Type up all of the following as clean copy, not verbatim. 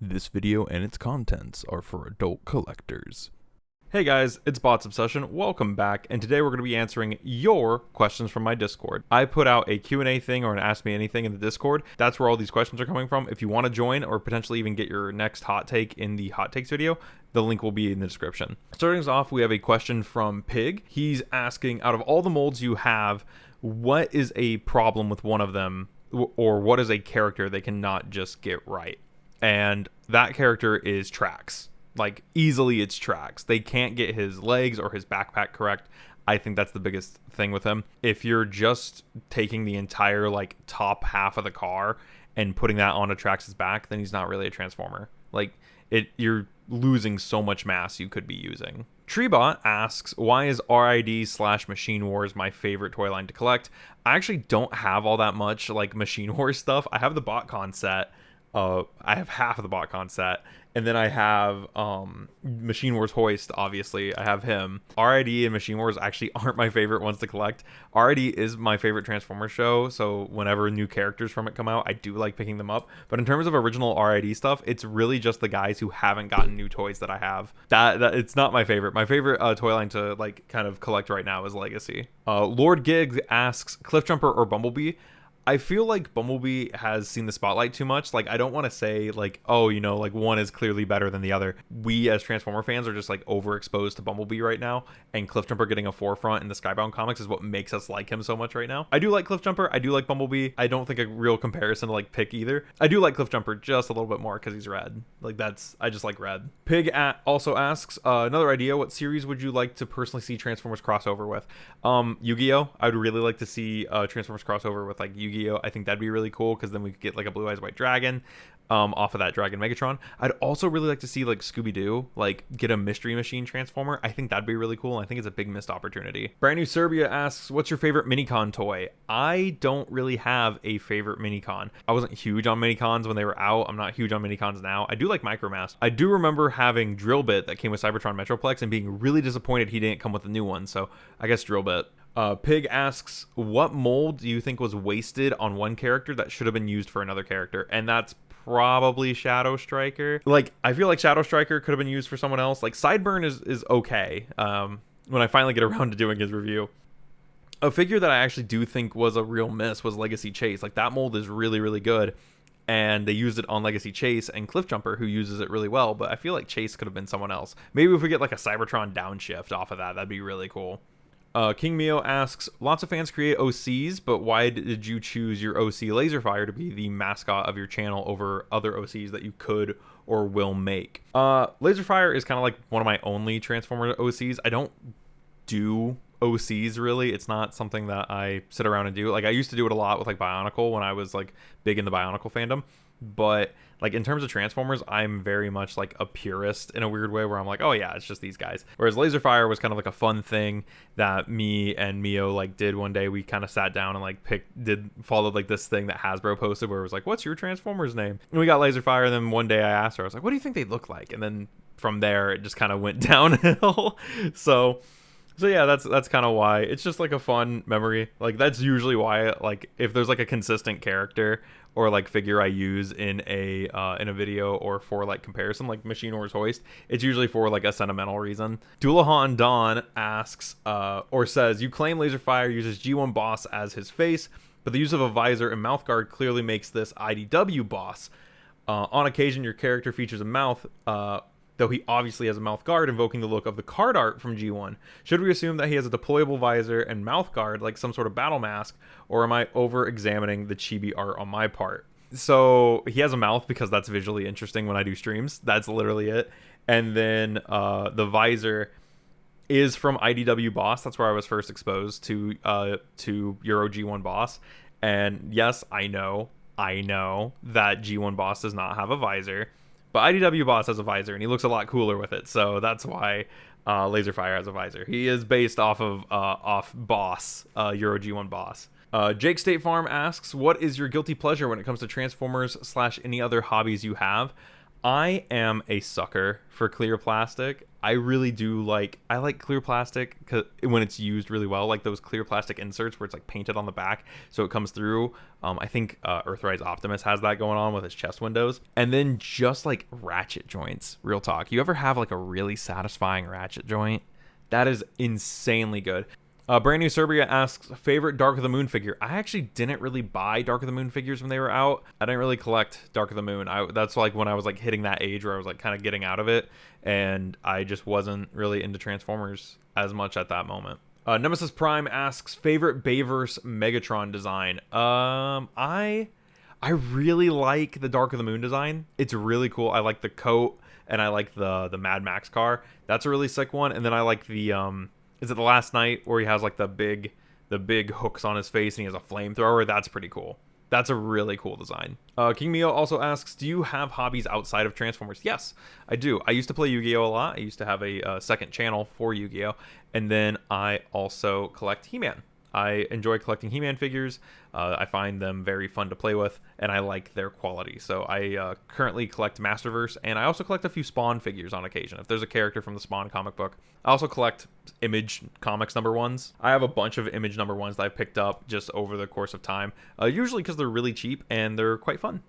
This video and its contents are for adult collectors. Hey guys, it's Bots Obsession. Welcome back, and today we're going to be answering your questions from my Discord. I put out a Q&A thing or an Ask Me Anything in the Discord. That's where all these questions are coming from. If you want to join or potentially even get your next hot take in the hot takes video, the link will be in the description. Starting us off, we have a question from Pig. He's asking, out of all the molds you have, what is a problem with one of them, or what is a character they cannot just get right? And that character is Trax. Like, easily it's Trax. They can't get his legs or his backpack correct. I think that's the biggest thing with him. If you're just taking the entire, like, top half of the car and putting that onto Trax's back, then he's not really a Transformer. Like, you're losing so much mass you could be using. Treebot asks, why is RID/Machine Wars my favorite toy line to collect? I actually don't have all that much, like, Machine Wars stuff. I have the BotCon set. I have half of the BotCon set, and then I have Machine Wars Hoist. Obviously I have him. RID and Machine Wars actually aren't my favorite ones to collect. RID is my favorite Transformers show, so whenever new characters from it come out, I do like picking them up. But in terms of original RID stuff, it's really just the guys who haven't gotten new toys that I have. That it's not my favorite. My favorite toy line to, like, kind of collect right now is Legacy. Lord Giggs asks, Cliffjumper or Bumblebee? I feel like Bumblebee has seen the spotlight too much. Like, I don't want to say, like, oh, you know, like, one is clearly better than the other. We as Transformer fans are just, like, overexposed to Bumblebee right now, and Cliffjumper getting a forefront in the Skybound comics is what makes us like him so much right now. I do like Cliffjumper. I do like Bumblebee. I don't think a real comparison to, like, pick either. I do like Cliffjumper just a little bit more because he's red. Like, I just like red. Pig also asks, another idea, what series would you like to personally see Transformers crossover with? Yu-Gi-Oh! I would really like to see Transformers crossover with, like, Yu-Gi-Oh! I think that'd be really cool because then we could get, like, a Blue Eyes White Dragon off of that Dragon Megatron. I'd also really like to see, like, Scooby-Doo, like, get a Mystery Machine Transformer. I think that'd be really cool. I think it's a big missed opportunity. Brand New Serbia asks, what's your favorite Minicon toy? I don't really have a favorite Minicon. I wasn't huge on Minicons when they were out. I'm not huge on Minicons now. I do like Micromass. I do remember having Drillbit that came with Cybertron Metroplex and being really disappointed he didn't come with a new one, so I guess Drillbit. Pig asks, what mold do you think was wasted on one character that should have been used for another character? And that's probably Shadow Striker. Like, I feel like Shadow Striker could have been used for someone else. Like, Sideburn is okay when I finally get around to doing his review. A figure that I actually do think was a real miss was Legacy Chase. Like, that mold is really, really good. And they used it on Legacy Chase and Cliffjumper, who uses it really well. But I feel like Chase could have been someone else. Maybe if we get, like, a Cybertron downshift off of that, that'd be really cool. King Mio asks, lots of fans create OCs, but why did you choose your OC Laserfire to be the mascot of your channel over other OCs that you could or will make? Laserfire is kind of like one of my only Transformer OCs. I don't do OCs really. It's not something that I sit around and do. Like, I used to do it a lot with, like, Bionicle when I was, like, big in the Bionicle fandom. But, like, in terms of Transformers, I'm very much, like, a purist in a weird way where I'm like, oh yeah, it's just these guys. Whereas Laserfire was kind of like a fun thing that me and Mio, like, did one day. We kind of sat down and, like, followed, like, this thing that Hasbro posted where it was like, what's your Transformers name? And we got Laserfire, and then one day I asked her, I was like, what do you think they look like? And then from there, it just kind of went downhill. So yeah, that's kind of why. It's just, like, a fun memory. Like, that's usually why, like, if there's, like, a consistent character or, like, figure I use in a video or for, like, comparison, like Machine Wars Hoist, it's usually for, like, a sentimental reason. Doulahan Dawn asks or says, you claim Laserfire uses G1 Boss as his face, but the use of a visor and mouth guard clearly makes this IDW Boss. On occasion, your character features a mouth, though he obviously has a mouth guard, invoking the look of the card art from G1. Should we assume that he has a deployable visor and mouth guard, like some sort of battle mask, or am I over-examining the chibi art on my part? So he has a mouth because that's visually interesting when I do streams. That's literally it. And then the visor is from IDW Boss. That's where I was first exposed to Euro G1 Boss. And yes, I know that G1 Boss does not have a visor. But IDW Boss has a visor, and he looks a lot cooler with it, so that's why Laserfire has a visor. He is based off of Boss, Euro G1 Boss. Jake State Farm asks, what is your guilty pleasure when it comes to Transformers / any other hobbies you have? I am a sucker for clear plastic. I really do I like clear plastic when it's used really well, like those clear plastic inserts where it's like painted on the back so it comes through. I think Earthrise Optimus has that going on with his chest windows. And then just like ratchet joints, real talk. You ever have like a really satisfying ratchet joint? That is insanely good. Brand New Serbia asks, favorite Dark of the Moon figure. I actually didn't really buy Dark of the Moon figures when they were out. I didn't really collect Dark of the Moon. That's like when I was like hitting that age where I was like kind of getting out of it, and I just wasn't really into Transformers as much at that moment. Nemesis Prime asks, favorite Bayverse Megatron design. I really like the Dark of the Moon design. It's really cool. I like the coat, and I like the Mad Max car. That's a really sick one. And then I like the is it the Last Night where he has like the big hooks on his face and he has a flamethrower? That's pretty cool. That's a really cool design. King Mio also asks, do you have hobbies outside of Transformers? Yes, I do. I used to play Yu-Gi-Oh! A lot. I used to have a second channel for Yu-Gi-Oh! And then I also collect He-Man. I enjoy collecting He-Man figures. I find them very fun to play with, and I like their quality. So I currently collect Masterverse, and I also collect a few Spawn figures on occasion. If there's a character from the Spawn comic book. I also collect Image Comics #1s. I have a bunch of Image #1s that I've picked up just over the course of time, usually because they're really cheap and they're quite fun.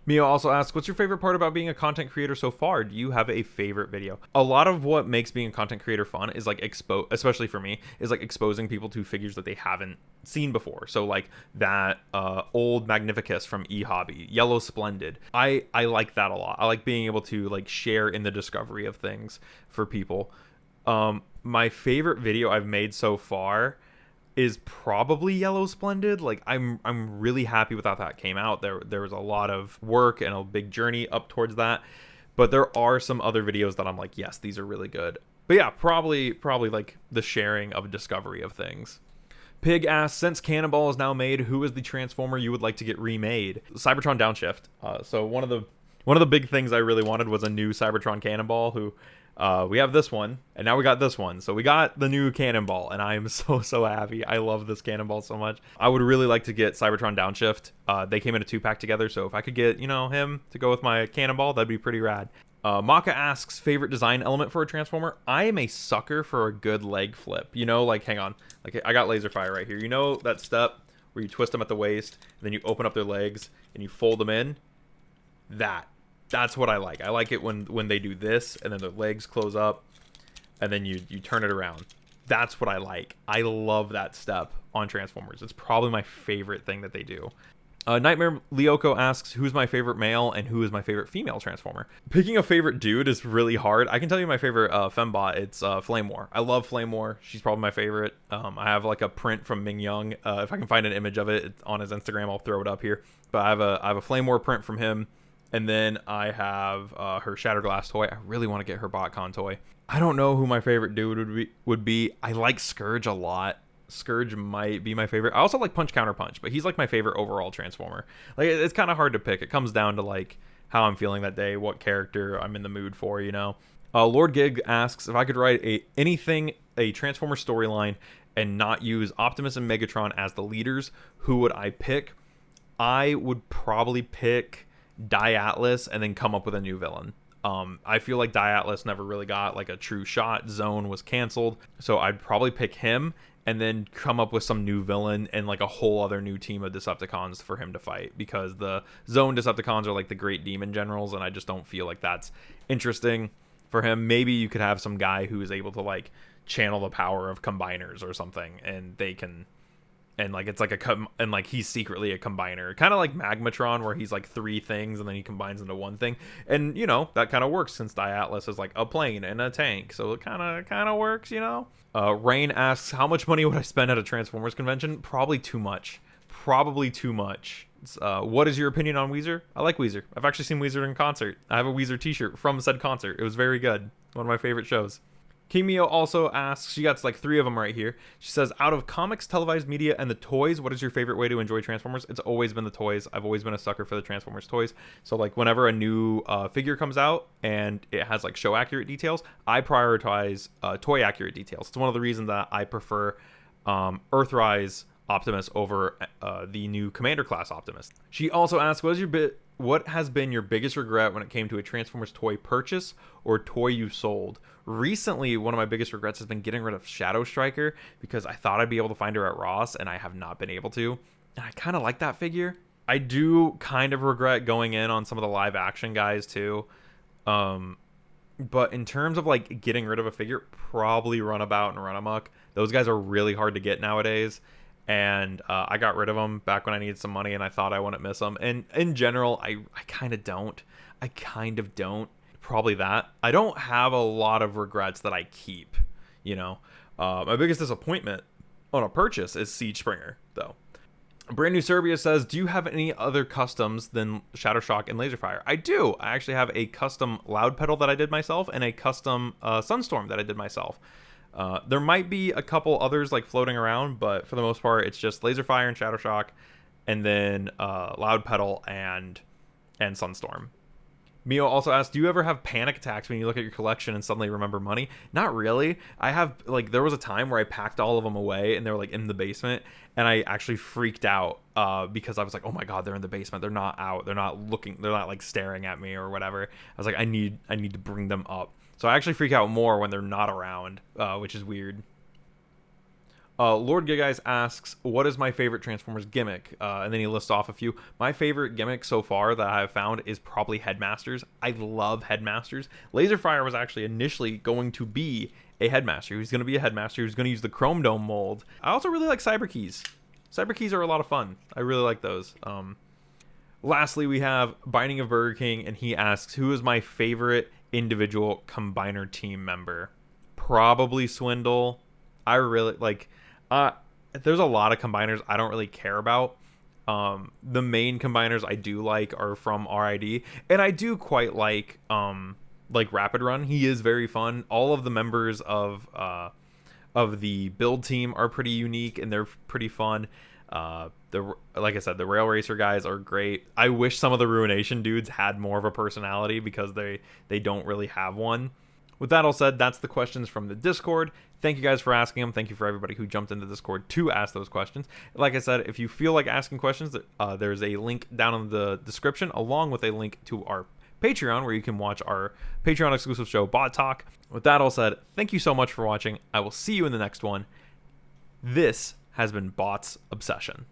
Mio also asks, what's your favorite part about being a content creator so far? Do you have a favorite video? A lot of what makes being a content creator fun is like especially for me, is like exposing people to figures that they haven't seen before. So like that old Magnificus from eHobby, Yellow Splendid. I like that a lot. I like being able to like share in the discovery of things for people. My favorite video I've made so far is probably Yellow Splendid. Like I'm really happy with how that came out. There was a lot of work and a big journey up towards that, but there are some other videos that I'm like, yes, these are really good. But yeah, probably like the sharing of discovery of things. Pig asks, since Cannonball is now made, who is the Transformer you would like to get remade? Cybertron Downshift. So one of the big things I really wanted was a new Cybertron Cannonball who we have this one, and now we got this one. So we got the new Cannonball, and I am so happy. I love this Cannonball so much. I would really like to get Cybertron Downshift. They came in a 2-pack together, so if I could get, him to go with my Cannonball, that'd be pretty rad. Maka asks, favorite design element for a Transformer? I am a sucker for a good leg flip. Like, hang on. Like, I got Laser Fire right here. You know that step where you twist them at the waist, and then you open up their legs, and you fold them in? That's what I like. I like it when they do this, and then their legs close up, and then you turn it around. That's what I like. I love that step on Transformers. It's probably my favorite thing that they do. Nightmare Lyoko asks, who's my favorite male and who is my favorite female Transformer? Picking a favorite dude is really hard. I can tell you my favorite fembot. It's Flame War. I love Flame War. She's probably my favorite. I have like a print from Ming Young. If I can find an image of it on his Instagram, I'll throw it up here. But I have a Flame War print from him. And then I have her Shatterglass toy. I really want to get her BotCon toy. I don't know who my favorite dude would be. I like Scourge a lot. Scourge might be my favorite. I also like Punch Counter Punch, but he's like my favorite overall Transformer. Like, it's kind of hard to pick. It comes down to like how I'm feeling that day, what character I'm in the mood for, Lord Gig asks, if I could write a Transformer storyline and not use Optimus and Megatron as the leaders, who would I pick? I would probably pick Atlas and then come up with a new villain. I feel like Atlas never really got like a true shot. Zone was canceled, so I'd probably pick him and then come up with some new villain and like a whole other new team of Decepticons for him to fight, because the Zone Decepticons are like the Great Demon Generals, and I just don't feel like that's interesting for him. Maybe you could have some guy who is able to like channel the power of combiners or something, and they can, and like it's like and like he's secretly a combiner, kind of like Magmatron, where he's like 3 things and then he combines into one thing. And that kind of works since Atlas is like a plane and a tank, so it kind of works. Rain asks, how much money would I spend at a Transformers convention? Probably too much. What is your opinion on Weezer? I like Weezer. I've actually seen Weezer in concert. I have a Weezer t-shirt from said concert. It was very good. One of my favorite shows. Kimio also asks, she got like 3 of them right here. She says, out of comics, televised media, and the toys, what is your favorite way to enjoy Transformers? It's always been the toys. I've always been a sucker for the Transformers toys. So like whenever a new figure comes out and it has like show accurate details, I prioritize toy accurate details. It's one of the reasons that I prefer Earthrise Optimus over the new Commander class Optimus. She also asks, what What has been your biggest regret when it came to a Transformers toy purchase or toy you sold? Recently, one of my biggest regrets has been getting rid of Shadow Striker because I thought I'd be able to find her at Ross, and I have not been able to. And I kind of like that figure. I do kind of regret going in on some of the live action guys too. But in terms of like getting rid of a figure, probably Runabout and Runamuck. Those guys are really hard to get nowadays. And I got rid of them back when I needed some money and I thought I wouldn't miss them. And in general, I kind of don't. Probably that. I don't have a lot of regrets that I keep, you know. My biggest disappointment on a purchase is Siege Springer, though. Brand New Serbia says, do you have any other customs than Shadow Shock and Laserfire? I do. I actually have a custom Loud Pedal that I did myself and a custom Sunstorm that I did myself. There might be a couple others like floating around, but for the most part, it's just Laserfire and Shadow Shock, and then Loud Pedal and Sunstorm. Mio also asked, do you ever have panic attacks when you look at your collection and suddenly remember money? Not really. I have, like, there was a time where I packed all of them away and they were like in the basement, and I actually freaked out because I was like, oh my god, they're in the basement, they're not out, they're not looking, they're not like staring at me or whatever. I was like, I need to bring them up. So I actually freak out more when they're not around, which is weird. Lord Giggeyes asks, what is my favorite Transformers gimmick? And then he lists off a few. My favorite gimmick so far that I have found is probably Headmasters. I love Headmasters. Laserfire was actually initially going to be a Headmaster. He was going to be a Headmaster. He was going to use the Chrome Dome mold. I also really like Cyber Keys. Cyber Keys are a lot of fun. I really like those. Lastly, we have Binding of Burger King, and he asks, who is my favorite individual Combiner team member? Probably Swindle. I really like... there's a lot of combiners I don't really care about. The main combiners I do like are from RID, and I do quite like Rapid Run. He is very fun. All of the members of the build team are pretty unique and they're pretty fun. Like I said, the Rail Racer guys are great. I wish some of the Ruination dudes had more of a personality because they don't really have one. With that all said, that's the questions from the Discord. Thank you guys for asking them. Thank you for everybody who jumped into Discord to ask those questions. Like I said, if you feel like asking questions, there's a link down in the description, along with a link to our Patreon, where you can watch our Patreon exclusive show, Bot Talk. With that all said, thank you so much for watching. I will see you in the next one. This has been Bot's Obsession.